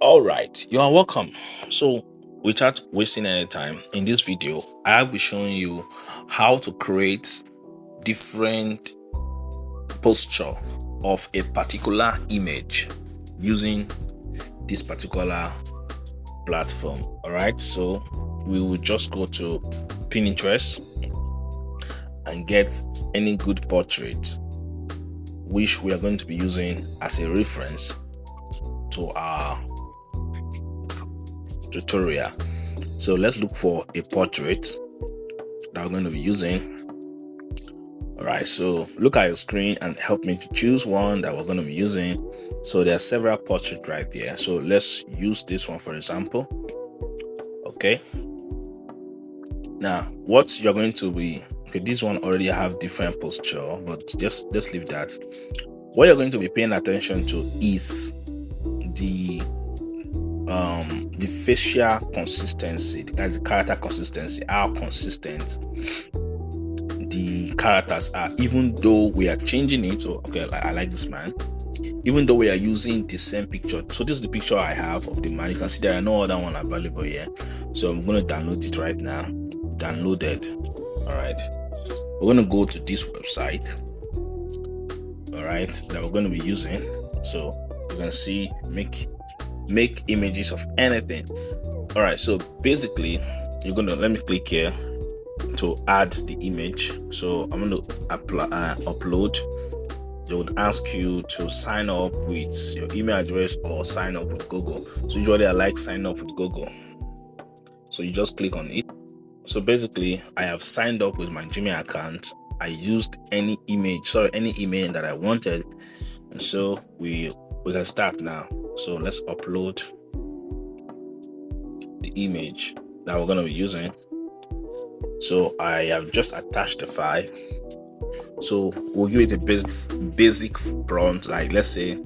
All right, you are welcome. So, without wasting any time, in this video, I'll be showing you how to create different posture of a particular image using this particular platform. All right, so we will just go to Pinterest and get any good portrait which we are going to be using as a reference to our tutorial. So let's look for a portrait that we're going to be using. All right, so look at your screen and help me to choose one that we're going to be using. So there are several portraits right there, so let's use this one for example. Okay, now what you're going to be, okay, this one already have different posture, but just let's leave that. What you're going to be paying attention to is the facial consistency, that's the character consistency, how consistent the characters are, even though we are changing it. So okay, I like this man, even though we are using the same picture. So this is the picture I have of the man. You can see there are no other one available here, so I'm going to download it right now. Downloaded. All right, we're going to go to this website, all right, that we're going to be using. So you can see make images of anything. All right, so basically you're gonna, let me click here to add the image. So I'm going to upload. They would ask you to sign up with your email address or sign up with Google. So usually I like sign up with Google, so you just click on it. So basically I have signed up with my Gmail account. I used any email that I wanted, and so we can start now. So let's upload the image that we're going to be using. So I have just attached the file. So we'll give it a basic prompt, like let's say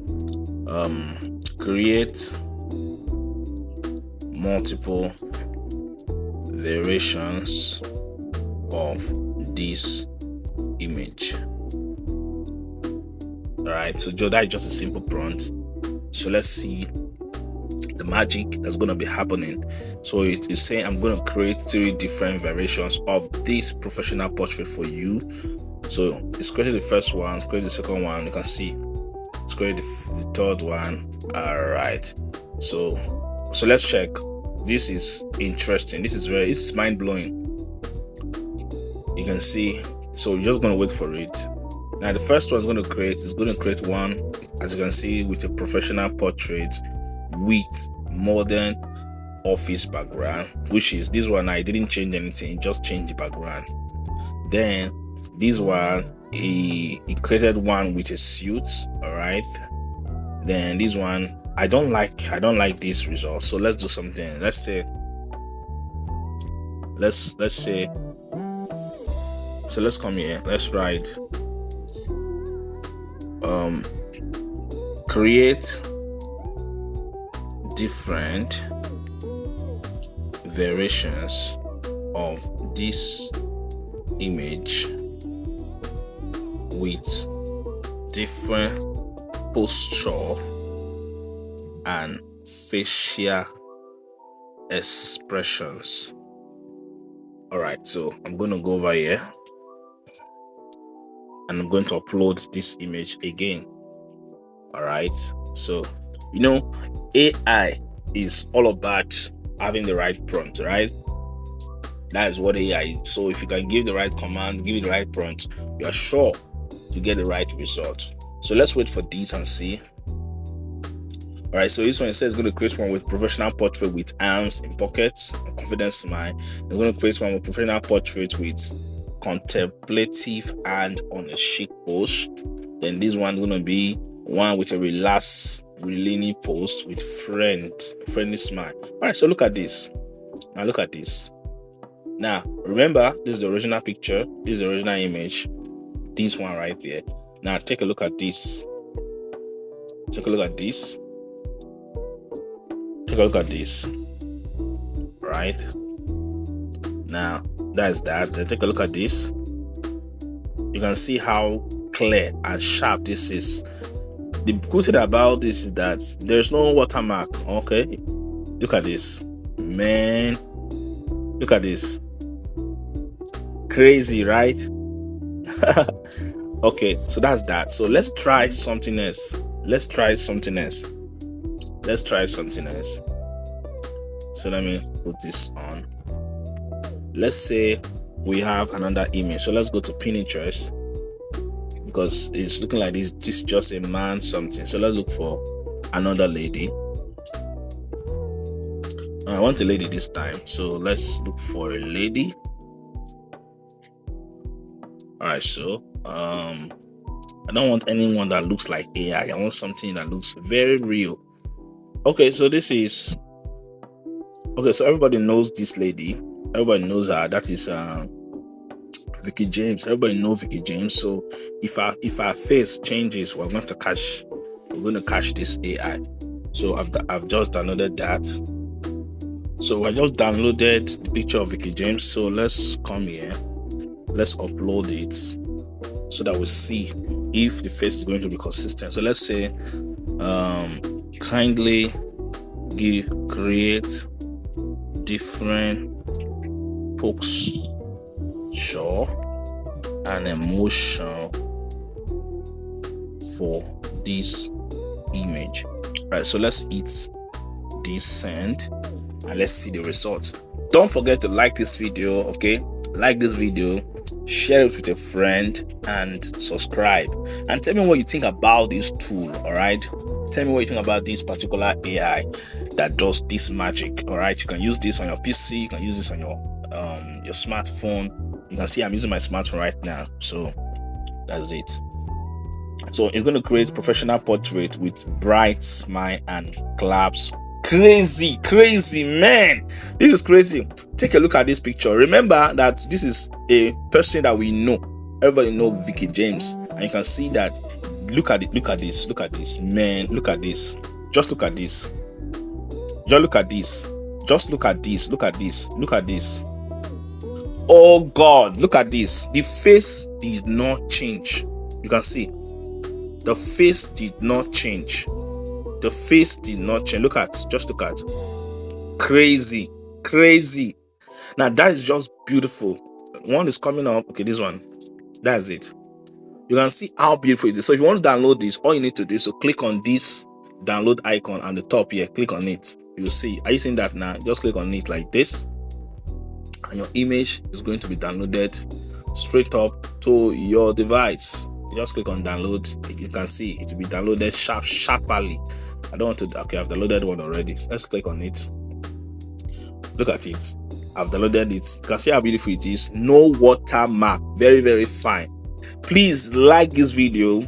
create multiple variations of this image. All right, so that is just a simple prompt. So let's see the magic that's going to be happening. So it is saying I'm going to create 3 different variations of this professional portrait for you. So it's created the first one, it's created the second one, you can see it's created the third one. All right, so let's check. This is interesting, this is mind-blowing. You can see, so you're just going to wait for it. Now the first one is going to create one, as you can see, with a professional portrait with modern office background, which is this one. I didn't change anything, just change the background. Then this one, he created one with a suit. All right, then this one, I don't like this result. So let's do something. Let's say so let's come here, let's write create different variations of this image with different posture and facial expressions. All right, so I'm going to go over here and I'm going to upload this image again. All right, so you know, AI is all about having the right prompt, right? That is what AI is. So if you can give the right command, give it the right prompt, you are sure to get the right result. So let's wait for this and see. All right, so this one, it says it's going to create one with professional portrait with hands in pockets, a confident smile. It's going to create one with professional portrait with contemplative hand on a chic pose. Then this one is going to be one with a relaxed, leaning pose with friendly smile. All right, so look at this. Now look at this. Now remember, this is the original picture, this is the original image, this one right there. Now take a look at this. Take a look at this. Take a look at this. Right now, that's that. Then take a look at this. You can see how clear and sharp this is. the good thing about this is that there's no watermark. Okay, look at this, man. Look at this. Crazy, right? Okay, so that's that. So let's try something else. Let's try something else. Let's try something else. So let me put this on. Let's say we have another image. So let's go to Pinterest, because it's looking like this is just a man something. So let's look for another lady. I want a lady this time, so let's look for a lady. All right, so I don't want anyone that looks like AI. I want something that looks very real. Okay, so this is okay. So everybody knows this lady. Everybody knows her. That is Vicky James. Everybody knows Vicky James. So if our face changes, we're going to catch this AI. So I've just downloaded that. So I just downloaded the picture of Vicky James. So let's come here. Let's upload it so that we see if the face is going to be consistent. So let's say kindly create different posture and emotion for this image. Right, so let's hit this send and let's see the results. Don't forget to like this video. Okay, like this video, share it with a friend, and subscribe, and tell me what you think about this tool. All right, tell me what you think about this particular AI that does this magic. All right, you can use this on your PC, you can use this on your smartphone. You can see I'm using my smartphone right now, so that's it. So it's going to create professional portrait with bright smile and claps. Crazy man, this is crazy. Take a look at this picture. Remember that this is a person that we know. Everybody knows Vicky James, and you can see that. Look at it. Look at this, man. Look at this. Just look at this. Just look at this. Just look at this. Look at this. Look at this. Oh God, look at this. The face did not change. You can see the face did not change. The face did not change. Just look at. Crazy. Now that is just beautiful. One is coming up. Okay, this one. That's it. You can see how beautiful it is. So if you want to download this, all you need to do is to click on this download icon on the top here. Click on it. You will see. Are you seeing that now? Just click on it like this, and your image is going to be downloaded straight up to your device. You just click on download. You can see it will be downloaded sharply. I don't want to. Okay, I've downloaded one already. Let's click on it. Look at it. I've downloaded it. You can see how beautiful it is. No watermark. Very fine. Please like this video,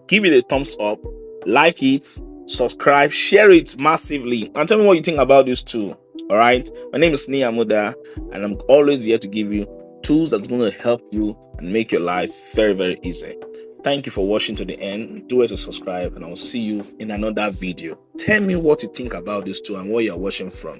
give it a thumbs up, like it, subscribe, share it massively, and tell me what you think about this tool. All right, my name is Nia Muda, and I'm always here to give you tools that's going to help you and make your life very easy. Thank you for watching to the end. Do it to subscribe, and I'll see you in another video. Tell me what you think about this tool and where you're watching from.